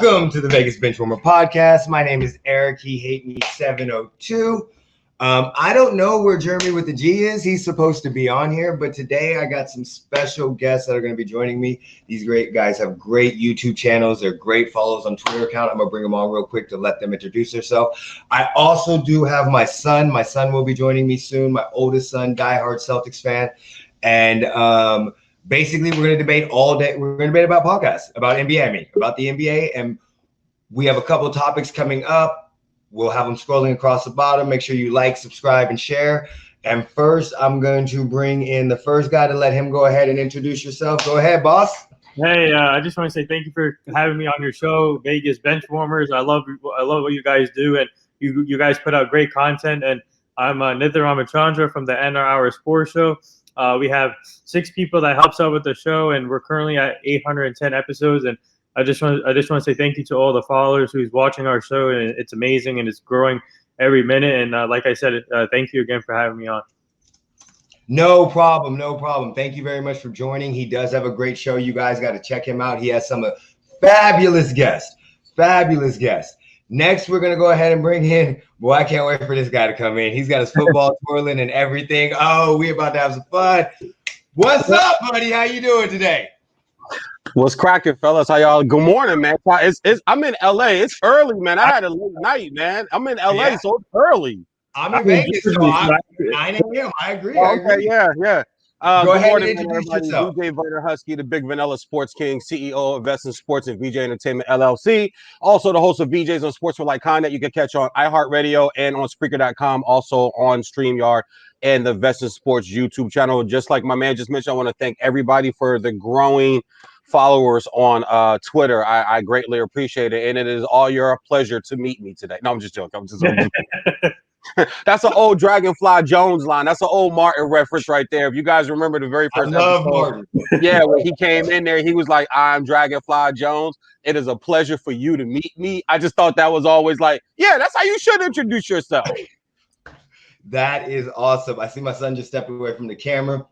Welcome to the Vegas Benchwarmer podcast. My name is Eric. He hate me 702. I don't know where Jeremy with the G is. He's supposed to be on here, but today I got some special guests that are going to be joining me. These great guys have great YouTube channels. They're great follows on Twitter account. I'm going to bring them on real quick to let them introduce themselves. I also do have my son. My son will be joining me soon. My oldest son, diehard Celtics fan. And basically, we're going to debate all day. We're going to debate about podcasts, about NBA, about the NBA. And we have a couple of topics coming up. We'll have them scrolling across the bottom. Make sure you like, subscribe, and share. And first, I'm going to bring in the first guy to let him go ahead and introduce yourself. Go ahead, boss. Hey, I just want to say thank you for having me on your show, Vegas Benchwarmers. I love what you guys do, and you guys put out great content. And I'm Nithya Ramachandra from the NR Hour Sports Show. We have 6 people that helps out with the show, and we're currently at 810 episodes. And I just want to say thank you to all the followers who's watching our show, and it's amazing and it's growing every minute. And like I said, thank you again for having me on. No problem. Thank you very much for joining. He does have a great show. You guys got to check him out. He has some fabulous guests. Next, we're going to go ahead and bring in, boy, I can't wait for this guy to come in. He's got his football twirling and everything. Oh, we about to have some fun. What's up, buddy? How you doing today? What's cracking, fellas? How y'all? Good morning, man. I'm in LA. It's early, man. I had a late night, man. I'm in LA, so it's early. I'm in Vegas, so I'm 9 a.m. I agree. Okay, yeah. Go ahead morning, and introduce yourself. DJ Verner Husky, the Big Vanilla Sports King, CEO of Vesn Sports and VJ Entertainment LLC. Also the host of VJs on Sports for Like Content. You can catch on iHeartRadio and on Spreaker.com. Also on StreamYard and the Vesn Sports YouTube channel. Just like my man just mentioned, I want to thank everybody for the growing followers on Twitter. I greatly appreciate it, and it is all your pleasure to meet me today. No, I'm just joking. That's an old Dragonfly Jones line. That's an old Martin reference right there. If you guys remember the very first episode, Martin. Yeah, when he came in there, he was like, "I'm Dragonfly Jones. It is a pleasure for you to meet me." I just thought that was always like, yeah, that's how you should introduce yourself. That is awesome. I see my son just stepped away from the camera.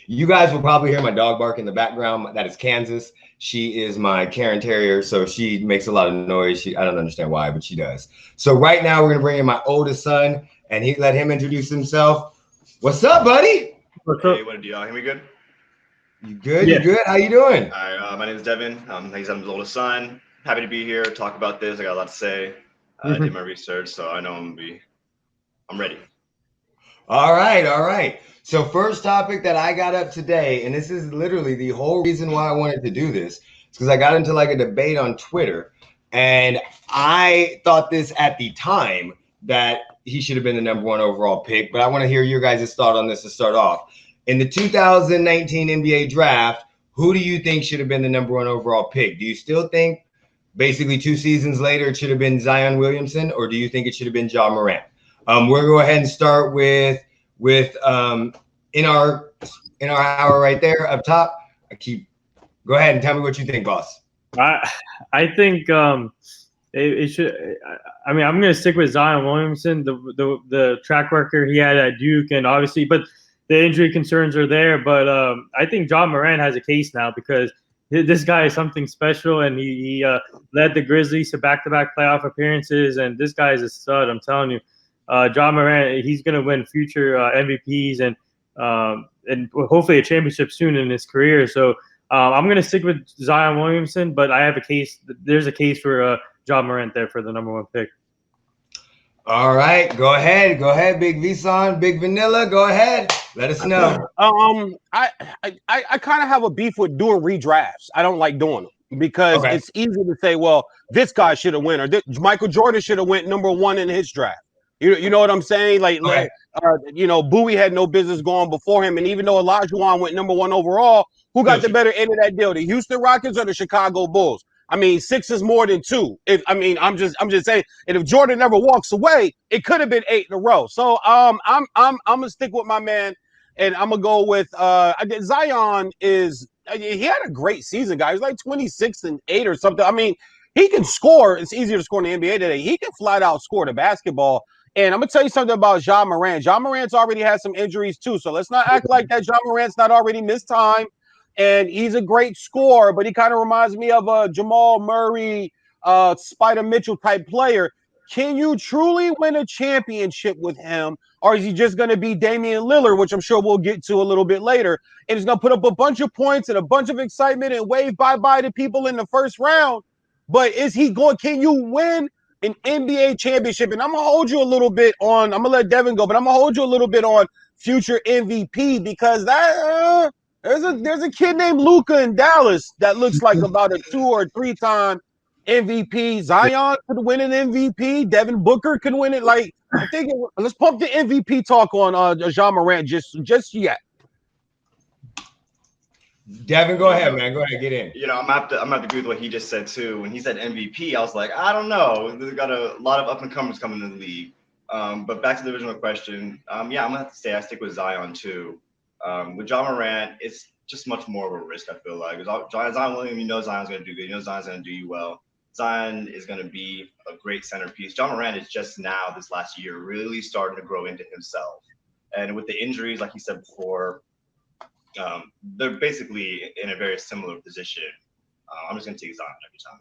You guys will probably hear my dog bark in the background. That is Kansas. She is my Karen Terrier, so she makes a lot of noise. I don't understand why, but she does. So right now we're going to bring in my oldest son, and let him introduce himself. What's up, buddy? Hey, what do y'all hear me good? You good? Yeah. You good? How you doing? All right, my name is Devin. Like I said, I'm his oldest son. Happy to be here, talk about this. I got a lot to say. I did my research, so I know I'm ready. All right. So first topic that I got up today, and this is literally the whole reason why I wanted to do this, is because I got into like a debate on Twitter, and I thought this at the time that he should have been the number 1 overall pick, but I want to hear your guys' thought on this to start off. In the 2019 NBA draft, who do you think should have been the number 1 overall pick? Do you still think basically 2 seasons later it should have been Zion Williamson, or do you think it should have been Ja Morant? We'll go ahead and start with in our hour right there up top. Go ahead and tell me what you think, boss. I think it should. I mean, I'm going to stick with Zion Williamson. The track record he had at Duke, and obviously, but the injury concerns are there. But I think Ja Morant has a case now because this guy is something special, and he led the Grizzlies to back-to-back playoff appearances, and this guy is a stud. I'm telling you. Ja Morant, he's going to win future MVPs and hopefully a championship soon in his career. So I'm going to stick with Zion Williamson, but I have a case. There's a case for Ja Morant there for the number 1 pick. All right, go ahead, Big Vesn, Big Vanilla. Go ahead, let us know. I kind of have a beef with doing redrafts. I don't like doing them because It's easy to say, well, this guy should have won, or Michael Jordan should have went number 1 in his draft. You know what I'm saying? Bowie had no business going before him. And even though Olajuwon went number 1 overall, who got the better end of that deal? The Houston Rockets or the Chicago Bulls? I mean, 6 is more than 2. I'm just saying, and if Jordan never walks away, it could have been 8 in a row. So I'm gonna stick with my man, and I'm gonna go with Zion. He had a great season, guys. Like 26 and 8 or something. I mean, he can score. It's easier to score in the NBA today. He can flat out score the basketball. And I'm going to tell you something about Ja Morant. Ja Morant's already had some injuries too, so let's not act like that Ja Morant's not already missed time. And he's a great scorer, but he kind of reminds me of Jamal Murray, Spider Mitchell type player. Can you truly win a championship with him? Or is he just going to be Damian Lillard, which I'm sure we'll get to a little bit later, and he's going to put up a bunch of points and a bunch of excitement and wave bye-bye to people in the first round? But can you win an NBA championship? And I'm going to hold you a little bit on, I'm going to let Devin go, but I'm going to hold you a little bit on future MVP because there's a kid named Luka in Dallas that looks like about a 2 or 3 time MVP. Zion could win an MVP. Devin Booker could win it. Like, I think let's pump the MVP talk on Ja Morant just yet. Devin, go ahead, man. Go ahead, get in. You know, I'm gonna have to agree with what he just said too. When he said MVP, I was like, I don't know. They've got a lot of up and comers coming in the league. But back to the original question. Yeah, I'm gonna have to say I stick with Zion too. With Ja Morant, it's just much more of a risk. I feel like Zion Williams, you know Zion's gonna do good. You know Zion's gonna do you well. Zion is going to be a great centerpiece. Ja Morant is just now, this last year, really starting to grow into himself. And with the injuries, like he said before, they're basically in a very similar position. I'm just going to take Zion every time.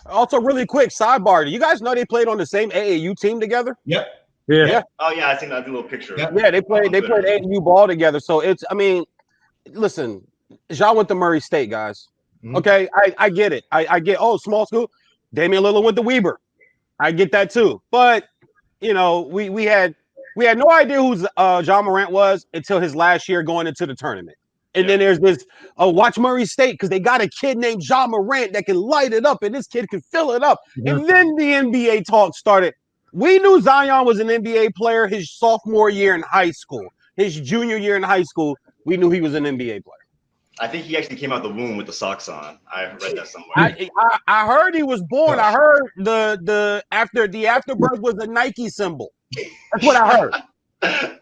Also, really quick, sidebar. Do you guys know they played on the same AAU team together? Yep. Yeah. Oh, yeah, I think that's a little picture. Yep. Yeah, they played AAU ball together. So listen, Ja went to Murray State, guys. Okay, I get it. I get, small school. Damian Lillard went to Weber. I get that too. But, you know, we had no idea who Ja Morant was until his last year going into the tournament. And then there's this, watch Murray State because they got a kid named Ja Morant that can light it up and this kid can fill it up. Mm-hmm. And then the NBA talk started. We knew Zion was an NBA player his sophomore year in high school. His junior year in high school, we knew he was an NBA player. I think he actually came out the womb with the socks on. I read that somewhere. I heard he was born. I heard the afterbirth was a Nike symbol. That's what I heard.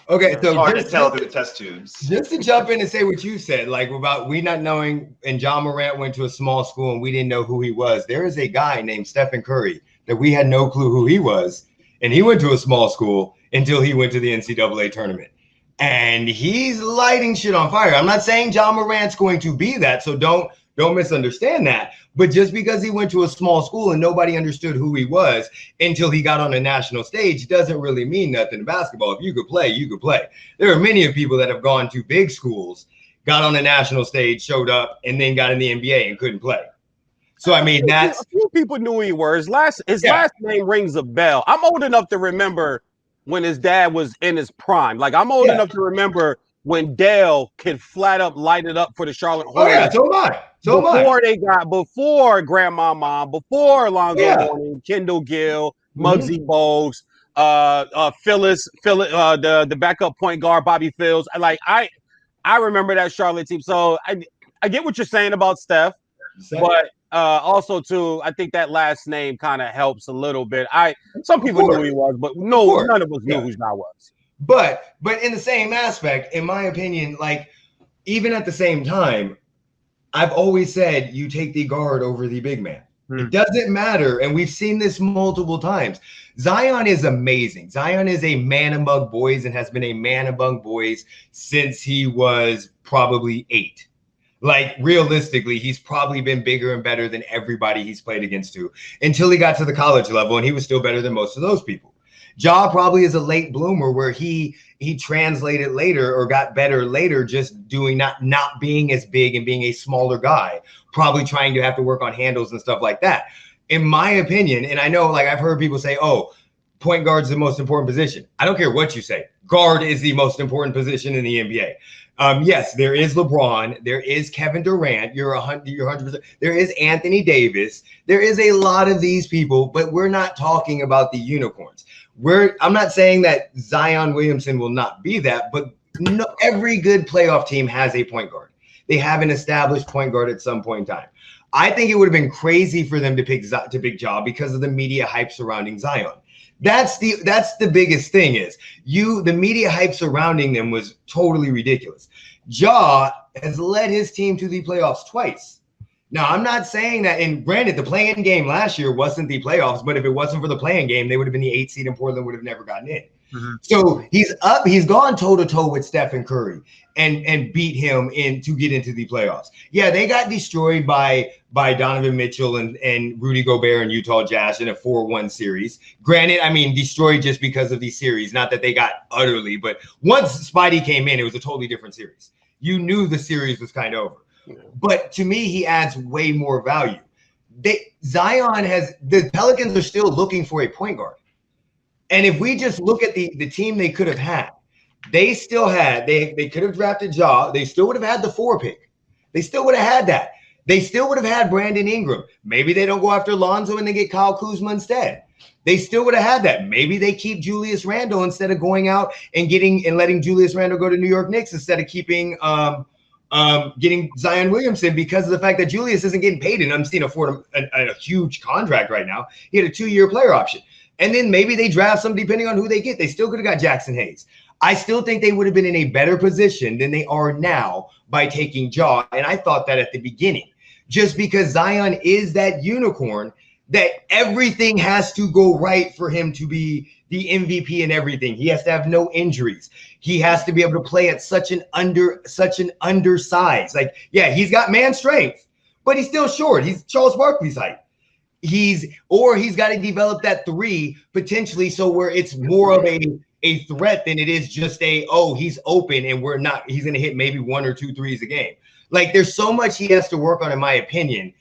Okay, so hard to tell through the test tubes. Just to jump in and say what you said, like about we not knowing, and Ja Morant went to a small school and we didn't know who he was. There is a guy named Stephen Curry that we had no clue who he was, and he went to a small school until he went to the NCAA tournament. And he's lighting shit on fire. I'm not saying Ja Morant's going to be that, so don't misunderstand that. But just because he went to a small school and nobody understood who he was until he got on a national stage doesn't really mean nothing in basketball. If you could play, you could play. There are many of people that have gone to big schools, got on a national stage, showed up, and then got in the NBA and couldn't play. So, I mean, that's... A few people knew who he was. His last name rings a bell. I'm old enough to remember when his dad was in his prime. Like, I'm old enough to remember when Dale could flat up light it up for the Charlotte Hornets. Oh, yeah, so am I. Before Grandmama, before Lonzo Mourning, Kendall Gill, Muggsy Bogues, Phyllis, the backup point guard, Bobby Fields. I remember that Charlotte team. So I get what you're saying about Steph, but also too, I think that last name kind of helps a little bit. Some people knew who he was, but none of us knew who that was. But in the same aspect, in my opinion, like even at the same time, I've always said you take the guard over the big man. It doesn't matter, and we've seen this multiple times. Zion is amazing. Zion is a man among boys and has been a man among boys since he was probably 8. Like, realistically, he's probably been bigger and better than everybody he's played against until he got to the college level, and he was still better than most of those people. Ja probably is a late bloomer where he translated later or got better later, just doing not being as big and being a smaller guy, probably trying to have to work on handles and stuff like that. In my opinion, and I know like I've heard people say, oh, point guard's the most important position. I don't care what you say. Guard is the most important position in the NBA. Yes, there is LeBron. There is Kevin Durant. You're 100%. There is Anthony Davis. There is a lot of these people, but we're not talking about the unicorns. I'm not saying that Zion Williamson will not be that, but every good playoff team has a point guard. They have an established point guard at some point in time. I think it would have been crazy for them to pick Ja because of the media hype surrounding Zion. That's the biggest thing is the media hype surrounding them was totally ridiculous. Ja has led his team to the playoffs twice. Now, I'm not saying that, and granted, the play-in game last year wasn't the playoffs, but if it wasn't for the play-in game, they would have been the 8th seed and Portland would have never gotten in. So he's gone toe to toe with Stephen Curry and beat him to get into the playoffs. Yeah, they got destroyed by Donovan Mitchell and Rudy Gobert and Utah Jazz in a 4-1 series. Granted, I mean, destroyed just because of these series, not that they got utterly, but once Spidey came in, it was a totally different series. You knew the series was kind of over. Yeah. But to me, he adds way more value. The Pelicans are still looking for a point guard. And if we just look at the team they could have had, they could have drafted Ja. They still would have had the 4 pick. They still would have had that. They still would have had Brandon Ingram. Maybe they don't go after Lonzo and they get Kyle Kuzma instead. They still would have had that. Maybe they keep Julius Randle instead of going out and letting Julius Randle go to New York Knicks instead of keeping getting Zion Williamson, because of the fact that Julius isn't getting paid and I'm seeing afford a huge contract right now. He had a 2-year player option. And then maybe they draft some depending on who they get. They still could have got Jackson Hayes. I still think they would have been in a better position than they are now by taking Ja. And I thought that at the beginning, just because Zion is that unicorn, that everything has to go right for him to be the MVP and everything. He has to have no injuries. He has to be able to play at such an undersize. Like, yeah, he's got man strength, but he's still short. He's Charles Barkley's height. He's got to develop that 3 potentially, so where it's more of a threat than it is just he's open and he's going to hit maybe 1 or 2 threes a game. Like, there's so much he has to work on, in my opinion,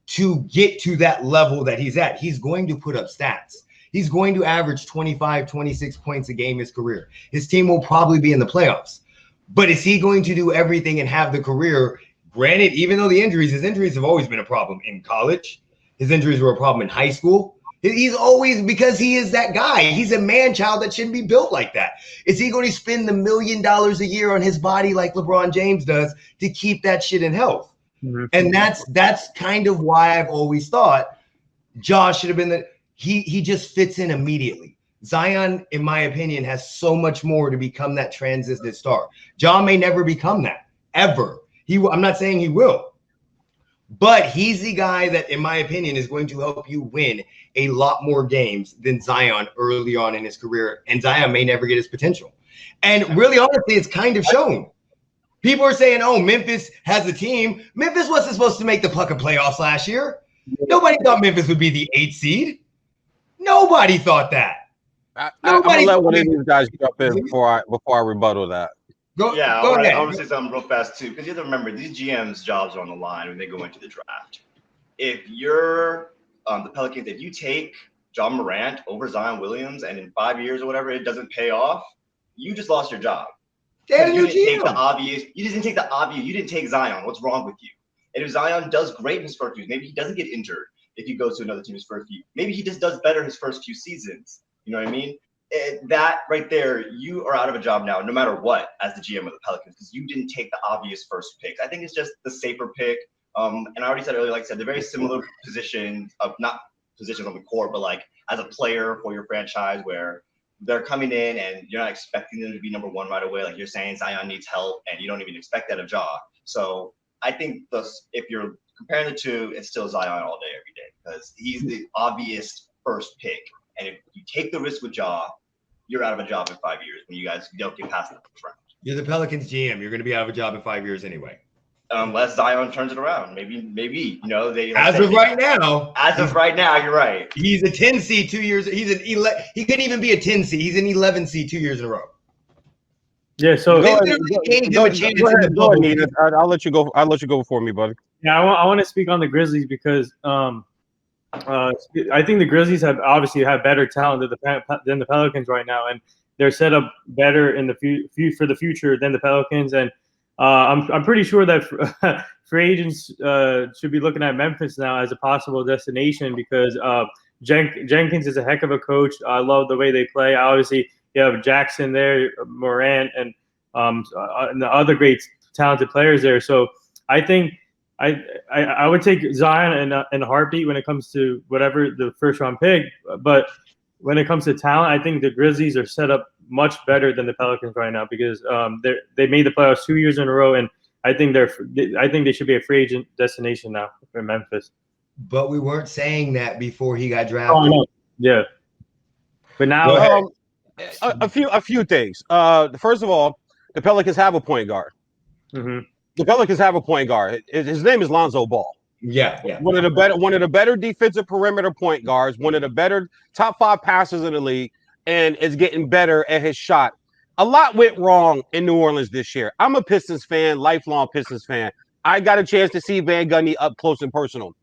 to get to that level that he's at. He's going to put up stats. He's going to average 25, 26 points a game his career. His team will probably be in the playoffs. But is he going to do everything and have the career? Granted, even though his injuries have always been a problem in college. His injuries were a problem in high school. He's always, because he is that guy. He's a man-child that shouldn't be built like that. Is he going to spend the $1 million a year on his body like LeBron James does to keep that shit in health? Mm-hmm. And that's kind of why I've always thought Josh should have been he just fits in immediately. Zion, in my opinion, has so much more to become that transitive star. Ja may never become that, ever. I'm not saying he will. But he's the guy that, in my opinion, is going to help you win a lot more games than Zion early on in his career. And Zion may never get his potential. And really, honestly, it's kind of shown. People are saying, oh, Memphis has a team. Memphis wasn't supposed to make the fucking playoffs last year. Nobody thought Memphis would be the 8th seed. Nobody thought that. I'm going to let one of these guys jump in before I rebuttal that. Go ahead. I want to say something real fast too, because you have to remember these GMs' jobs are on the line when they go into the draft. If you're the Pelicans, if you take John Morant over Zion Williams, and in 5 years or whatever it doesn't pay off, you just lost your job. You didn't take the obvious. You didn't take the obvious. You didn't take Zion. What's wrong with you? And if Zion does great in his first few, maybe he doesn't get injured if he goes to another team's first few. Maybe he just does better his first few seasons. You know what I mean? That right there, you are out of a job now, no matter what, as the GM of the Pelicans, because you didn't take the obvious first picks. I think it's just the safer pick. And I already said earlier, like I said, they're very similar positions of not positions on the court, but like as a player for your franchise, where they're coming in and you're not expecting them to be number 1 right away. Like you're saying, Zion needs help, and you don't even expect that of Ja. So I think if you're comparing the two, it's still Zion all day, every day, because he's the obvious first pick. And if you take the risk with Ja, you're out of a job in 5 years when you guys don't get past the first round. You're the Pelicans GM. You're going to be out of a job in 5 years anyway. Unless Zion turns it around. Maybe they. As of right now, you're right. He's a 10 seed 2 years. He couldn't even be a 10 seed. He's an 11 seed 2 years in a row. Yeah. So go ahead, I'll let you go. I'll let you go before me, buddy. Yeah, I want to speak on the Grizzlies because I think the Grizzlies have obviously better talent than the Pelicans right now, and they're set up better in the for the future than the Pelicans. And I'm pretty sure that free agents should be looking at Memphis now as a possible destination because Jenkins is a heck of a coach. I love the way they play. Obviously, you have Jackson there, Morant, and the other great talented players there. So I think I would take Zion in a heartbeat when it comes to whatever the first round pick. But when it comes to talent, I think the Grizzlies are set up much better than the Pelicans right now because they made the playoffs 2 years in a row, and I think they should be a free agent destination now for Memphis. But we weren't saying that before he got drafted. Oh, no. Yeah, but now A few things. First of all, the Pelicans have a point guard. Mm-hmm. The Pelicans have a point guard. His name is Lonzo Ball. Yeah. One of the better defensive perimeter point guards, one of the better top 5 passers in the league, and is getting better at his shot. A lot went wrong in New Orleans this year. I'm a Pistons fan, lifelong Pistons fan. I got a chance to see Van Gundy up close and personal.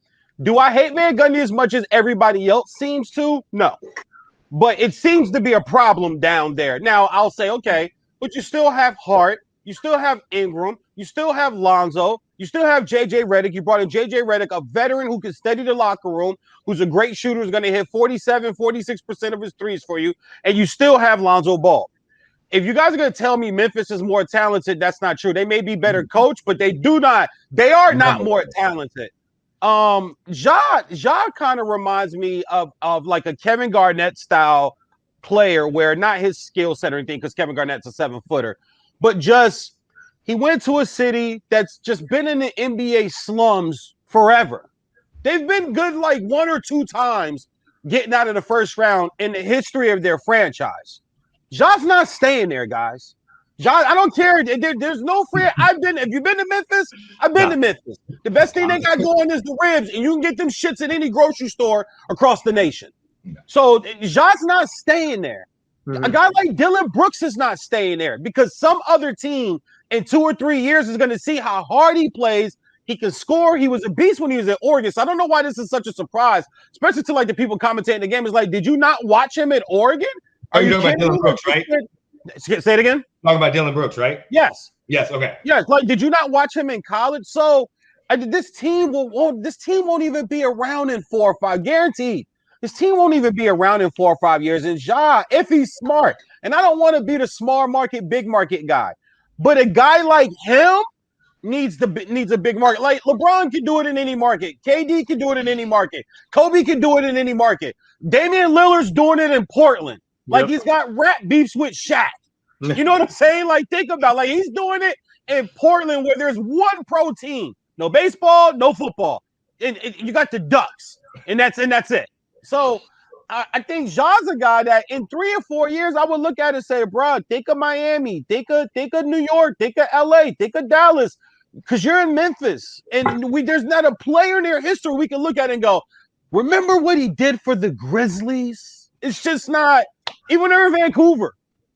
Do I hate Van Gundy as much as everybody else seems to? No. But it seems to be a problem down there. Now, I'll say, okay, but you still have Hart. You still have Ingram. You still have Lonzo. You still have J.J. Redick. You brought in J.J. Redick, a veteran who can steady the locker room, who's a great shooter, who's going to hit 47, 46% of his threes for you. And you still have Lonzo Ball. If you guys are going to tell me Memphis is more talented, that's not true. They may be better coached, but they are not more talented. Ja kind of reminds me of like a Kevin Garnett style player where not his skill set or anything, because Kevin Garnett's a 7-footer, but just he went to a city that's just been in the NBA slums forever. They've been good like 1 or 2 times getting out of the first round in the history of their franchise. Ja's not staying there, guys. Ja, I don't care. There's no free. If you've been to Memphis, I've been to Memphis. The best thing they got going is the ribs, and you can get them shits at any grocery store across the nation. So Ja's not staying there. Mm-hmm. A guy like Dylan Brooks is not staying there because some other team in 2 or 3 years is going to see how hard he plays. He can score. He was a beast when he was at Oregon. So I don't know why this is such a surprise, especially to like the people commentating the game. Is like, did you not watch him at Oregon? Are you talking about Dylan Brooks, right? Say it again. Talking about Dylan Brooks, right? Yes. Yes. Okay. Yes. Like, did you not watch him in college? So, this team won't even be around in 4 or 5, guaranteed. This team won't even be around in 4 or 5 years. And Ja, if he's smart, and I don't want to be the small market, big market guy, but a guy like him needs a big market. Like LeBron can do it in any market. KD can do it in any market. Kobe can do it in any market. Damian Lillard's doing it in Portland. Like he's got rap beefs with Shaq. You know what I'm saying? Like, think about like he's doing it in Portland where there's one pro team. No baseball, no football. And you got the Ducks. And that's it. So I think Ja's a guy that in 3 or 4 years I would look at it and say, bro, think of Miami, think of New York, think of LA, think of Dallas, because you're in Memphis. And there's not a player in their history we can look at and go, remember what he did for the Grizzlies? It's just not. Even in Vancouver,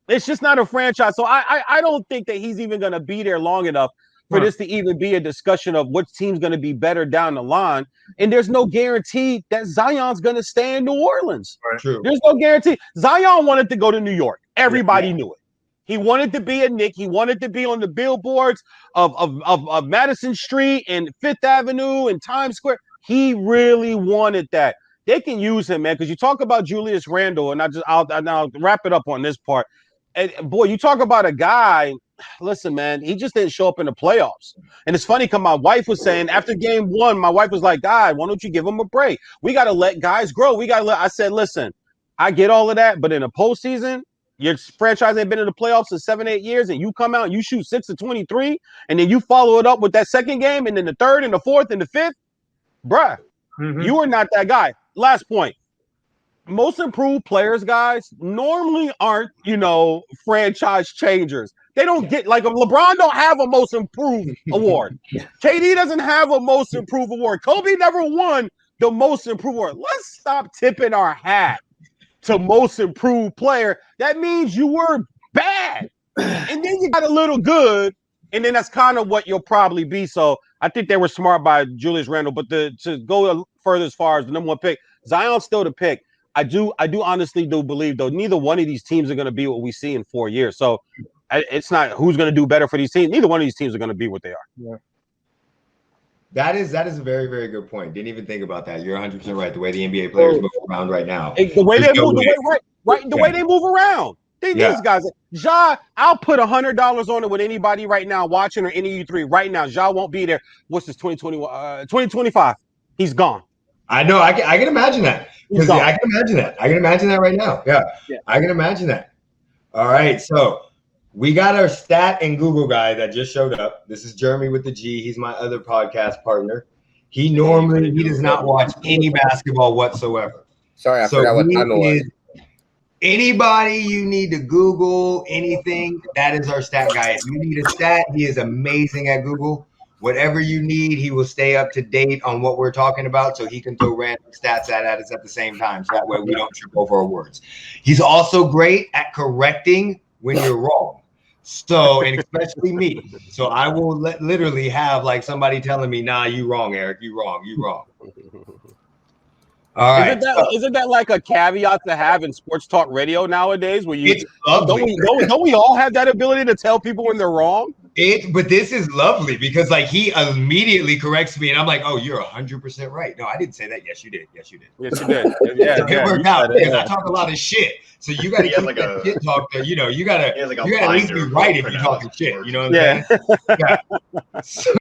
it's just not a franchise. So I don't think that he's even going to be there long enough for this to even be a discussion of what team's going to be better down the line. And there's no guarantee that Zion's going to stay in New Orleans. Right. True. There's no guarantee. Zion wanted to go to New York. Everybody knew it. He wanted to be a Knick. He wanted to be on the billboards of Madison Street and Fifth Avenue and Times Square. He really wanted that. They can use him, man, because you talk about Julius Randle, and I'll wrap it up on this part. And boy, you talk about a guy. Listen, man, he just didn't show up in the playoffs. And it's funny because my wife was saying after game 1, my wife was like, God, why don't you give him a break? We got to let guys grow. I said, listen, I get all of that, but in the postseason, your franchise ain't been in the playoffs in 7-8 years, and you come out and you shoot 6 of 23, and then you follow it up with that second game, and then the third and the fourth and the fifth, bruh, you are not that guy. Last point. Most improved players, guys, normally aren't, franchise changers. They don't get like LeBron don't have a most improved award. KD doesn't have a most improved award. Kobe never won the most improved award. Let's stop tipping our hat to most improved player. That means you were bad. And then you got a little good. And then that's kind of what you'll probably be. So I think they were smart by Julius Randle. But to go further as far as the number 1 pick, Zion's still the pick. I honestly believe, though, neither one of these teams are going to be what we see in 4 years. So it's not who's going to do better for these teams. Neither one of these teams are going to be what they are. Yeah. That is a very, very good point. Didn't even think about that. You're 100% right. The way the NBA players move around right now. The way they move, the way they move around. These guys, Ja, I'll put $100 on it with anybody right now watching or any of you three right now. Ja won't be there. What's this 2025? He's gone. I know. I can imagine that. I can imagine that. I can imagine that right now. Yeah. I can imagine that. All right. So we got our stat and Google guy that just showed up. This is Jeremy with the G. He's my other podcast partner. He does not watch any basketball whatsoever. Sorry, I forgot what time it was. Anybody you need to Google anything, that is our stat guy. If you need a stat, he is amazing at Google. Whatever you need, he will stay up to date on what we're talking about, so he can throw random stats at us at the same time. So that way we don't trip over our words. He's also great at correcting when you're wrong. So, and especially me. So I will literally have like somebody telling me, nah, you wrong, Eric. You wrong. All right. Isn't that like a caveat to have in sports talk radio nowadays? Where It's lovely. Don't we all have that ability to tell people when they're wrong? But this is lovely because like he immediately corrects me and I'm like, oh, you're 100% right. No, I didn't say that. Yes, you did. Yes, you did. Yeah, it worked out because I talk a lot of shit. So you got to keep like that shit talk there. You know, you got to at least be right if you're talking shit. You know what I'm saying? Yeah. So,